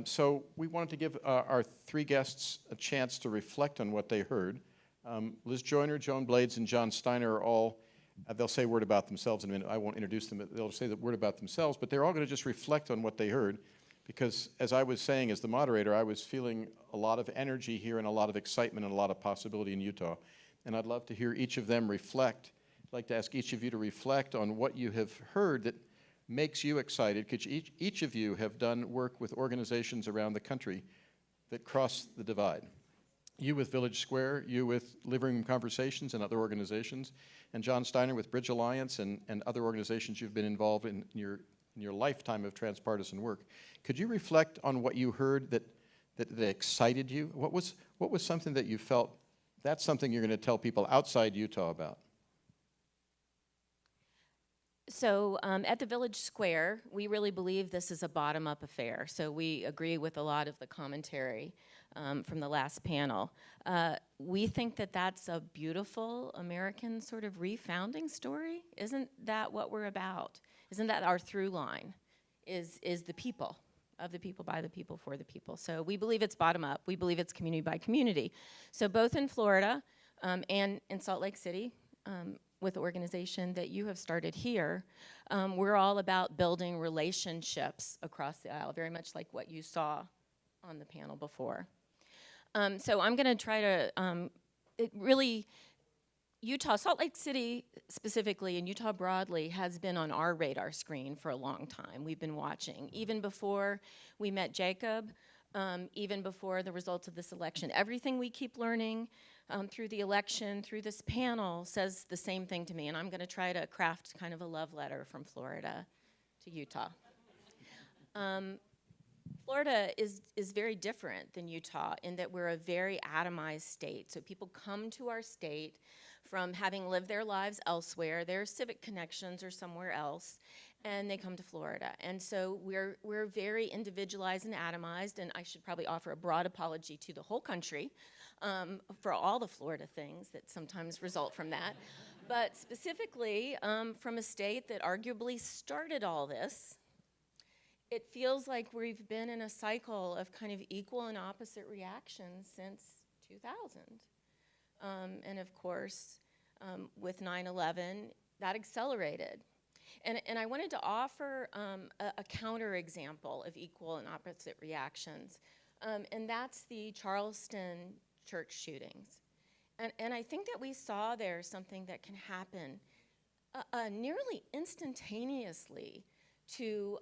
So we wanted to give our three guests a chance to reflect on what they heard. Liz Joyner, Joan Blades, and John Steiner are all, they'll say a word about themselves in a minute. I won't introduce them. They'll say the word about themselves, but they're all going to just reflect on what they heard, because as I was saying as the moderator, I was feeling a lot of energy here and a lot of excitement and a lot of possibility in Utah. And I'd love to hear each of them reflect. I'd like to ask each of you to reflect on what you have heard that makes you excited, because each of you have done work with organizations around the country that cross the divide. You with Village Square, you with Living Room Conversations and other organizations, and John Steiner with Bridge Alliance and other organizations you've been involved in your lifetime of transpartisan work. Could you reflect on what you heard that excited you? What was something that you felt, that's something you're going to tell people outside Utah about? So at the Village Square, we really believe this is a bottom-up affair. So we agree with a lot of the commentary from the last panel. We think that that's a beautiful American sort of refounding story. Isn't that what we're about? Isn't that our through line? Is the people, of the people, by the people, for the people. So we believe it's bottom-up. We believe it's community by community. So both in Florida and in Salt Lake City, with the organization that you have started here, we're all about building relationships across the aisle, very much like what you saw on the panel before. So I'm going to try to, Utah, Salt Lake City specifically, and Utah broadly, has been on our radar screen for a long time. We've been watching, even before we met Jacob, even before the results of this election. Everything we keep learning through the election, through this panel, says the same thing to me, and I'm going to try to craft kind of a love letter from Florida to Utah. Florida is very different than Utah in that we're a very atomized state. So people come to our state from having lived their lives elsewhere, their civic connections are somewhere else, and they come to Florida. And so we're very individualized and atomized, and I should probably offer a broad apology to the whole country for all the Florida things that sometimes result from that. But specifically, from a state that arguably started all this, it feels like we've been in a cycle of kind of equal and opposite reactions since 2000. And of course, with 9/11, that accelerated. And I wanted to offer a counterexample of equal and opposite reactions, and that's the Charleston church shootings. And I think that we saw there something that can happen nearly instantaneously to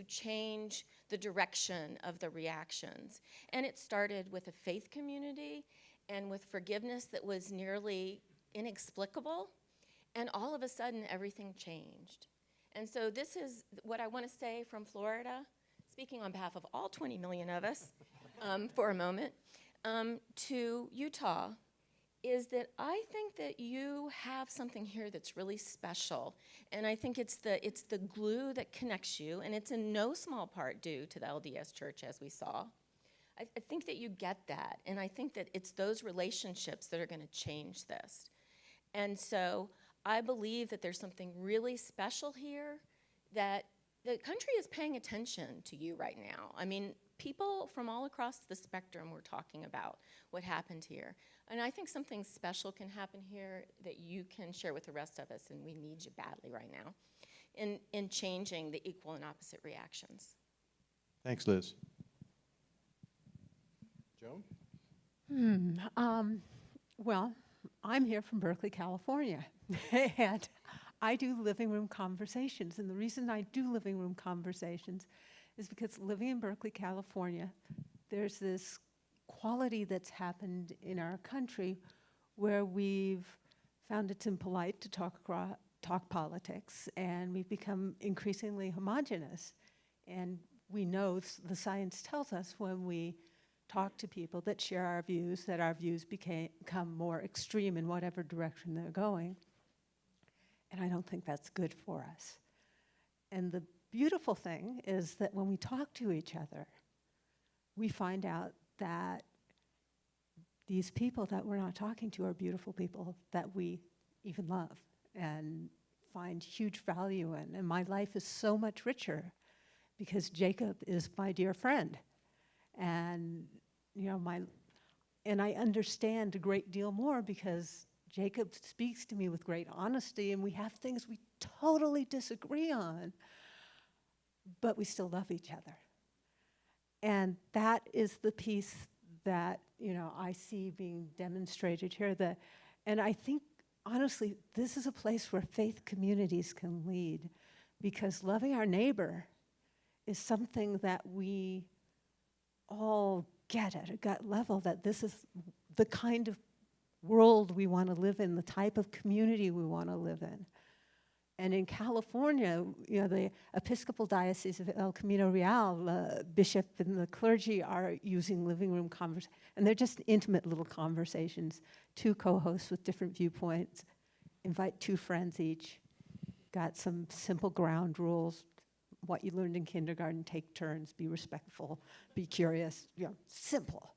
change the direction of the reactions. And it started with a faith community and with forgiveness that was nearly inexplicable. And all of a sudden, everything changed. And so this is what I want to say from Florida, speaking on behalf of all 20 million of us for a moment, to Utah, is that I think that you have something here that's really special. And I think it's the glue that connects you, and it's in no small part due to the LDS Church, as we saw. I think that you get that, and I think that it's those relationships that are going to change this. And so I believe that there's something really special here, that the country is paying attention to you right now. I mean, people from all across the spectrum were talking about what happened here. And I think something special can happen here that you can share with the rest of us, and we need you badly right now, in changing the equal and opposite reactions. Thanks, Liz. Joan? Well, I'm here from Berkeley, California, and I do living room conversations. And the reason I do living room conversations is because living in Berkeley, California, there's this quality that's happened in our country where we've found it's impolite to talk politics, and we've become increasingly homogenous. And we know the science tells us when we talk to people that share our views, that our views become more extreme in whatever direction they're going. And I don't think that's good for us. And the beautiful thing is that when we talk to each other, we find out that these people that we're not talking to are beautiful people that we even love and find huge value in. And my life is so much richer because Jacob is my dear friend. And, and I understand a great deal more because Jacob speaks to me with great honesty, and we have things we totally disagree on, but we still love each other. And that is the piece that, I see being demonstrated here. And I think, honestly, this is a place where faith communities can lead, because loving our neighbor is something that we all get at a gut level, that this is the kind of world we want to live in, the type of community we want to live in. And in California, the Episcopal Diocese of El Camino Real, the bishop and the clergy are using living room conversations, and they're just intimate little conversations, 2 co-hosts with different viewpoints, invite 2 friends each, got some simple ground rules, what you learned in kindergarten, take turns, be respectful, be curious, simple.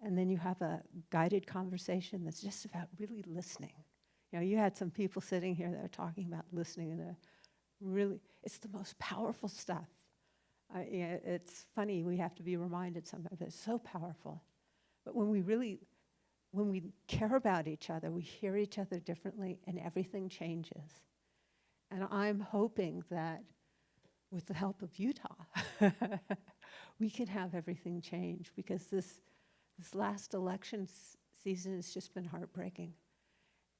And then you have a guided conversation that's just about really listening. You had some people sitting here that are talking about listening, and it's the most powerful stuff. It's funny, we have to be reminded sometimes that it's so powerful. But when we care about each other, we hear each other differently, and everything changes. And I'm hoping that with the help of Utah, we can have everything change, because this last election season has just been heartbreaking.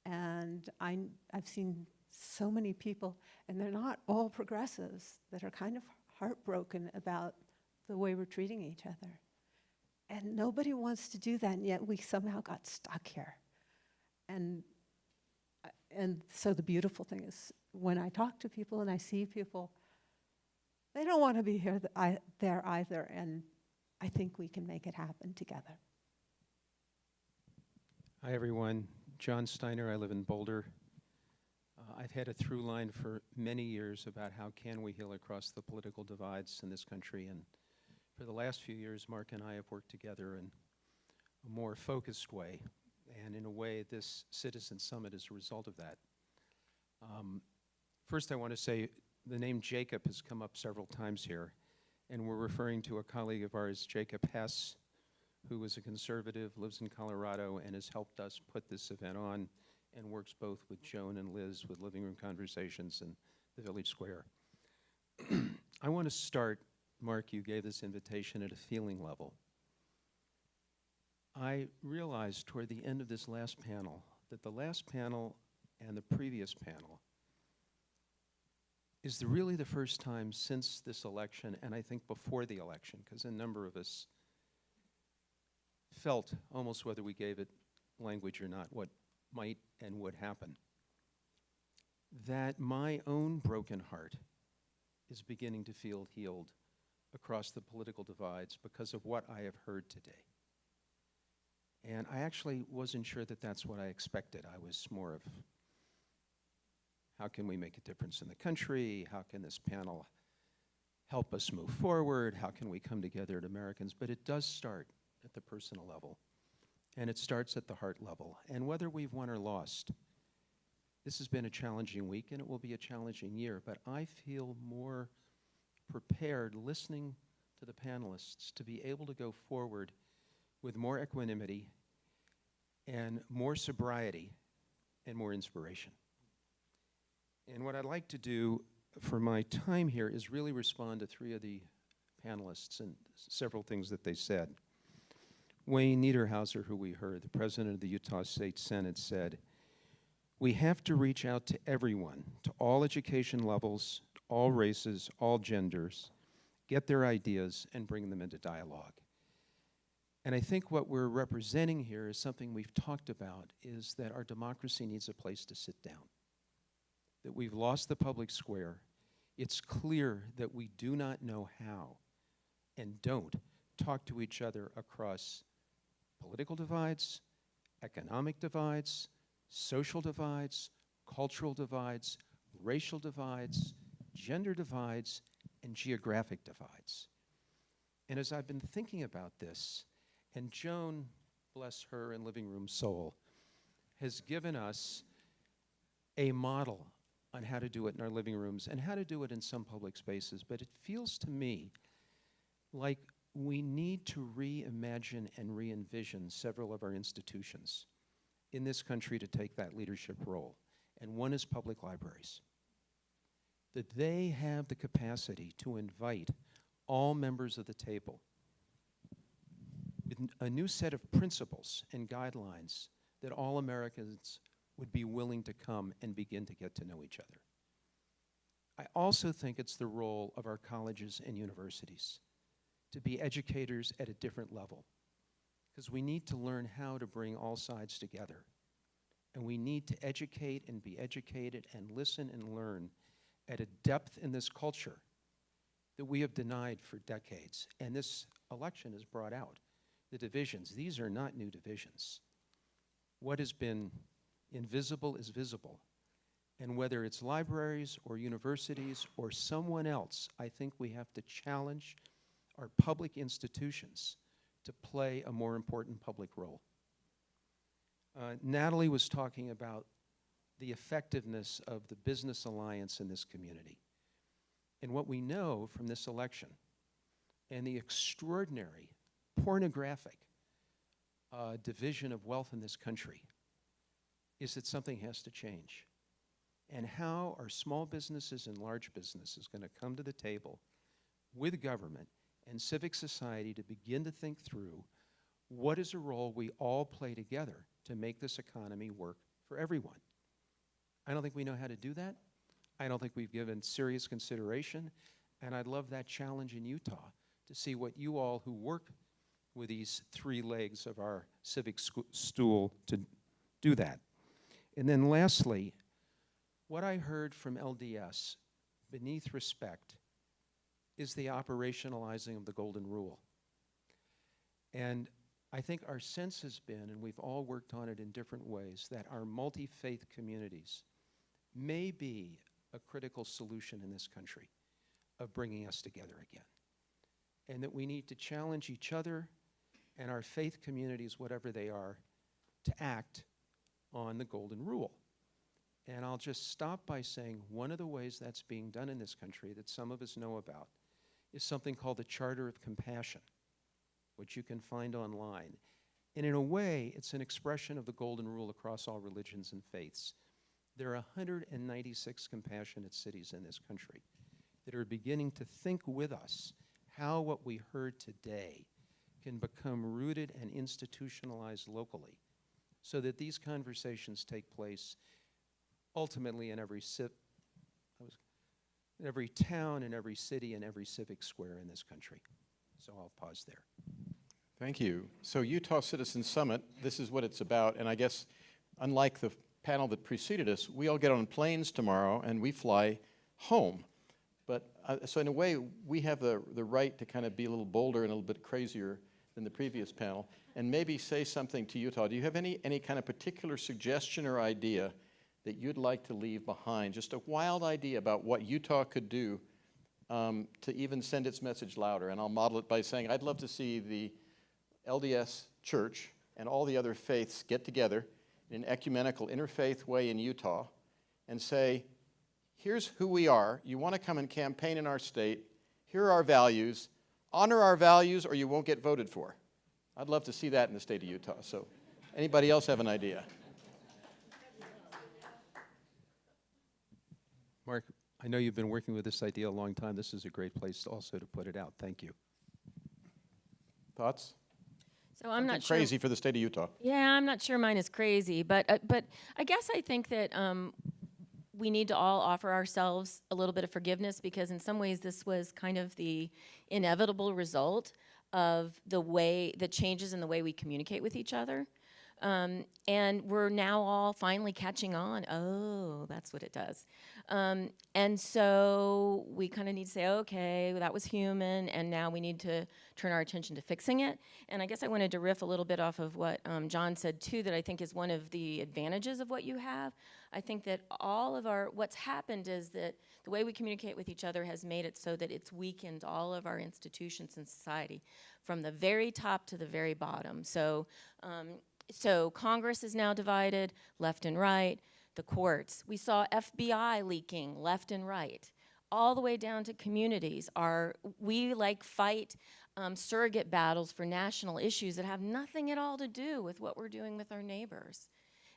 And I've seen so many people, and they're not all progressives, that are kind of heartbroken about the way we're treating each other. And nobody wants to do that, and yet we somehow got stuck here. And so the beautiful thing is, when I talk to people and I see people, they don't want to be there either, and I think we can make it happen together. Hi, everyone. John Steiner. I live in Boulder. I've had a through line for many years about how can we heal across the political divides in this country, and for the last few years, Mark and I have worked together in a more focused way, and in a way, this Citizen Summit is a result of that. First, I want to say the name Jacob has come up several times here, and we're referring to a colleague of ours, Jacob Hess, who is a conservative, lives in Colorado, and has helped us put this event on, and works both with Joan and Liz with Living Room Conversations and the Village Square. I want to start, Mark, you gave this invitation at a feeling level. I realized toward the end of this last panel that the last panel and the previous panel is really the first time since this election, and I think before the election, because a number of us felt, almost whether we gave it language or not, what might and would happen, that my own broken heart is beginning to feel healed across the political divides because of what I have heard today. And I actually wasn't sure that that's what I expected. I was more of, how can we make a difference in the country? How can this panel help us move forward? How can we come together as Americans? But it does start at the personal level, and it starts at the heart level. And whether we've won or lost, this has been a challenging week, and it will be a challenging year, but I feel more prepared listening to the panelists to be able to go forward with more equanimity and more sobriety and more inspiration. And what I'd like to do for my time here is really respond to 3 of the panelists and several things that they said. Wayne Niederhauser, who we heard, the president of the Utah State Senate, said, "We have to reach out to everyone, to all education levels, all races, all genders, get their ideas and bring them into dialogue." And I think what we're representing here is something we've talked about, is that our democracy needs a place to sit down, that we've lost the public square. It's clear that we do not know how and don't talk to each other across political divides, economic divides, social divides, cultural divides, racial divides, gender divides, and geographic divides. And as I've been thinking about this, and Joan, bless her and Living Room Soul, has given us a model on how to do it in our living rooms and how to do it in some public spaces, but it feels to me like we need to reimagine and re-envision several of our institutions in this country to take that leadership role. And one is public libraries. That they have the capacity to invite all members of the table with a new set of principles and guidelines that all Americans would be willing to come and begin to get to know each other. I also think it's the role of our colleges and universities to be educators at a different level, because we need to learn how to bring all sides together. And we need to educate and be educated and listen and learn at a depth in this culture that we have denied for decades. And this election has brought out the divisions. These are not new divisions. What has been invisible is visible. And whether it's libraries or universities or someone else, I think we have to challenge our public institutions to play a more important public role. Natalie was talking about the effectiveness of the business alliance in this community. And what we know from this election and the extraordinary, pornographic division of wealth in this country is that something has to change. And how are small businesses and large businesses going to come to the table with government and civic society to begin to think through what is a role we all play together to make this economy work for everyone? I don't think we know how to do that. I don't think we've given serious consideration. And I'd love that challenge in Utah to see what you all who work with these three legs of our civic stool to do that. And then lastly, what I heard from LDS, beneath respect, is the operationalizing of the Golden Rule. And I think our sense has been, and we've all worked on it in different ways, that our multi-faith communities may be a critical solution in this country of bringing us together again. And that we need to challenge each other and our faith communities, whatever they are, to act on the Golden Rule. And I'll just stop by saying one of the ways that's being done in this country that some of us know about is something called the Charter of Compassion, which you can find online. And in a way, it's an expression of the Golden Rule across all religions and faiths. There are 196 compassionate cities in this country that are beginning to think with us how what we heard today can become rooted and institutionalized locally so that these conversations take place ultimately in every town, in every city, and every civic square in this country. So I'll pause there. Thank you. So Utah Citizen Summit, this is what it's about, and I guess unlike the panel that preceded us, we all get on planes tomorrow and we fly home. But so in a way, we have the right to kind of be a little bolder and a little bit crazier than the previous panel, and maybe say something to Utah. Do you have any kind of particular suggestion or idea that you'd like to leave behind? Just a wild idea about what Utah could do to even send its message louder. And I'll model it by saying I'd love to see the LDS Church and all the other faiths get together in an ecumenical, interfaith way in Utah and say, here's who we are. You want to come and campaign in our state. Here are our values. Honor our values or you won't get voted for. I'd love to see that in the state of Utah. So anybody else have an idea? Mark, I know you've been working with this idea a long time. This is a great place also to put it out. Thank you. Thoughts? So I'm not sure. Crazy for the state of Utah. Yeah, I'm not sure mine is crazy, but I guess I think that we need to all offer ourselves a little bit of forgiveness, because in some ways this was kind of the inevitable result of the changes in the way we communicate with each other. And we're now all finally catching on. Oh, that's what it does. And so we kind of need to say, okay, that was human, and now we need to turn our attention to fixing it. And I guess I wanted to riff a little bit off of what John said, too, that I think is one of the advantages of what you have. I think that what's happened is that the way we communicate with each other has made it so that it's weakened all of our institutions in society, from the very top to the very bottom. So Congress is now divided, left and right. the courts. We saw FBI leaking left and right, all the way down to communities. We like fight surrogate battles for national issues that have nothing at all to do with what we're doing with our neighbors.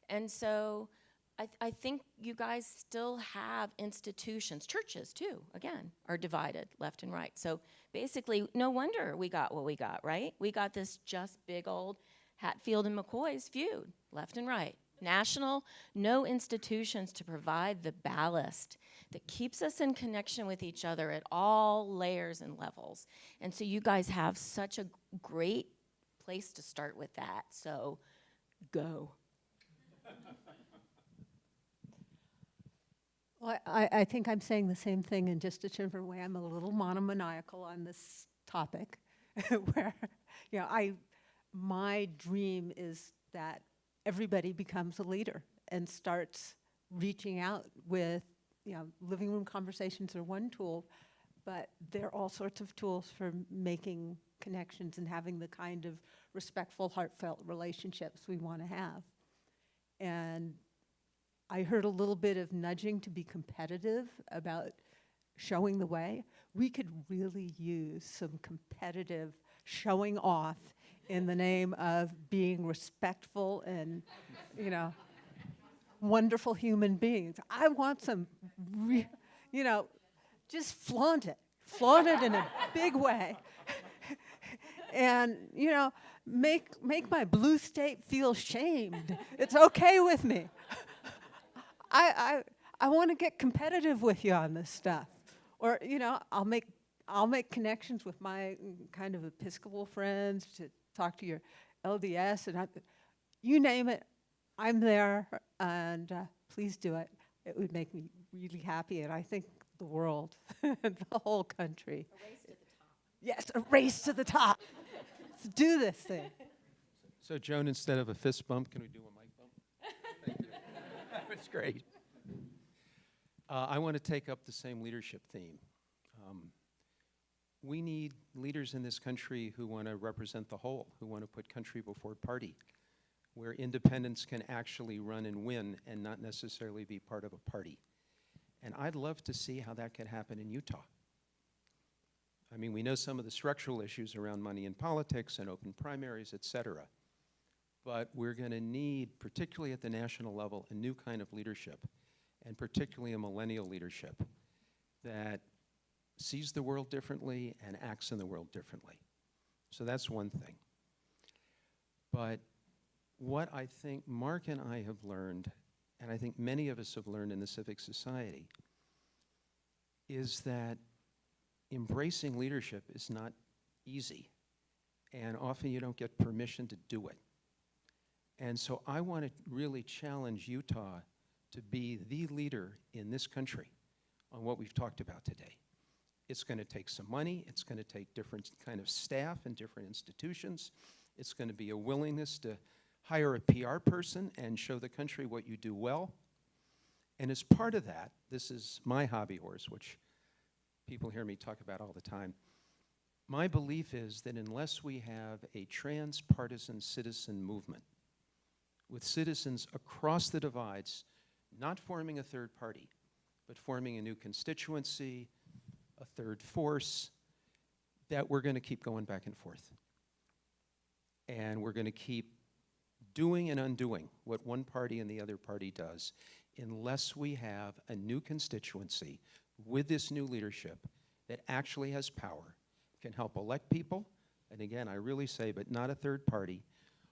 And so I think you guys still have institutions. Churches, too, again, are divided left and right. So basically, no wonder we got what we got, right? We got this just big old Hatfield and McCoy's feud, left and right. National, no institutions to provide the ballast that keeps us in connection with each other at all layers and levels. And so you guys have such a great place to start with that. So go. Well, I think I'm saying the same thing in just a different way. I'm a little monomaniacal on this topic, where, you know, my dream is that everybody becomes a leader and starts reaching out with, you know, living room conversations are one tool, but there are all sorts of tools for making connections and having the kind of respectful, heartfelt relationships we want to have. And I heard a little bit of nudging to be competitive about showing the way. We could really use some competitive showing off in the name of being respectful and, you know, wonderful human beings. I want some, you know, just flaunt it in a big way. And, you know, make my blue state feel shamed. It's okay with me. I want to get competitive with you on this stuff. Or, you know, I'll make connections with my kind of Episcopal friends to talk to your LDS, and you name it, I'm there, and please do it. It would make me really happy, and I think the world, the whole country. A race to the top. Yes, a race to the top. Let's do this thing. So Joan, instead of a fist bump, can we do a mic bump? Thank you. That's great. I want to take up the same leadership theme. We need leaders in this country who want to represent the whole, who want to put country before party, where independents can actually run and win and not necessarily be part of a party. And I'd love to see how that could happen in Utah. I mean, we know some of the structural issues around money in politics and open primaries, et cetera. But we're going to need, particularly at the national level, a new kind of leadership, and particularly a millennial leadership that sees the world differently and acts in the world differently. So that's one thing. But what I think Mark and I have learned, and I think many of us have learned in the civic society, is that embracing leadership is not easy, and often you don't get permission to do it. And so I want to really challenge Utah to be the leader in this country on what we've talked about today. It's going to take some money. It's going to take different kind of staff and different institutions. It's going to be a willingness to hire a PR person and show the country what you do well. And as part of that, this is my hobby horse, which people hear me talk about all the time. My belief is that unless we have a transpartisan citizen movement with citizens across the divides, not forming a third party, but forming a new constituency, a third force, that we're going to keep going back and forth. And we're going to keep doing and undoing what one party and the other party does unless we have a new constituency with this new leadership that actually has power, can help elect people, and again, I really say, but not a third party,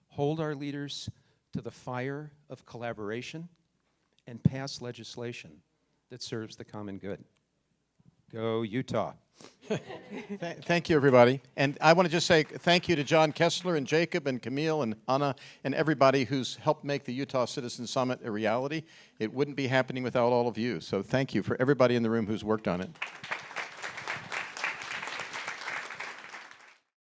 hold our leaders to the fire of collaboration, and pass legislation that serves the common good. Go Utah. Thank you, everybody. And I want to just say thank you to John Kessler and Jacob and Camille and Anna and everybody who's helped make the Utah Citizen Summit a reality. It wouldn't be happening without all of you. So thank you for everybody in the room who's worked on it.